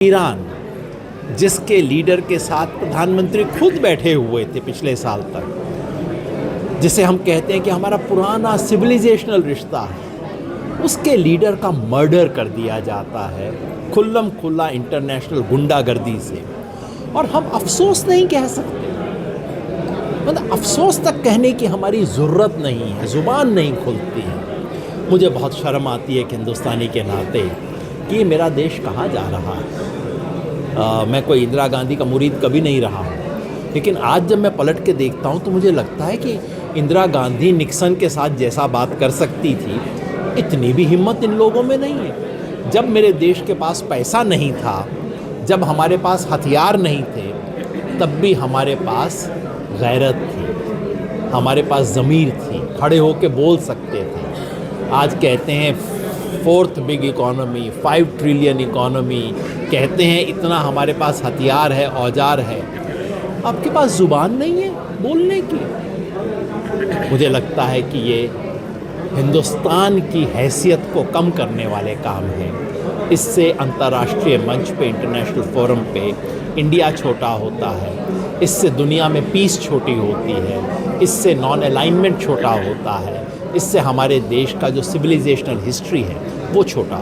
Iran, जिसके leader के साथ प्रधानमंत्री खुद बैठे हुए थे पिछले साल तक, जिसे हम कहते हैं कि हमारा पुराना सिविलाइजेशनल रिश्ता है, उसके लीडर का मर्डर कर दिया जाता है खुल्लम खुल्ला इंटरनेशनल गुंडागर्दी से। और हम अफसोस नहीं कह सकते, मतलब अफसोस तक कहने की हमारी ज़रूरत नहीं है, ज़ुबान नहीं खुलती है। मुझे बहुत शर्म आती है एक हिंदुस्तानी के नाते कि ये मेरा देश कहाँ जा रहा है। मैं कोई इंदिरा गांधी का मुरीद कभी नहीं रहा हूँ, लेकिन आज जब मैं पलट के देखता हूँ तो मुझे लगता है कि इंदिरा गांधी निक्सन के साथ जैसा बात कर सकती थी, इतनी भी हिम्मत इन लोगों में नहीं है। जब मेरे देश के पास पैसा नहीं था, जब हमारे पास हथियार नहीं थे, तब भी हमारे पास गैरत थी, हमारे पास ज़मीर थी, खड़े होके बोल सकते थे। आज कहते हैं 4th big economy, 5 trillion economy, कहते हैं इतना हमारे पास हथियार है, औजार है, आपके पास ज़ुबान नहीं है बोलने की। मुझे लगता है कि ये हिंदुस्तान की हैसियत को कम करने वाले काम हैं। इससे अंतर्राष्ट्रीय मंच पे, इंटरनेशनल फोरम पे इंडिया छोटा होता है, इससे दुनिया में पीस छोटी होती है, इससे नॉन अलाइनमेंट छोटा होता है, इससे हमारे देश का जो सिविलाइजेशनल हिस्ट्री है वो छोटा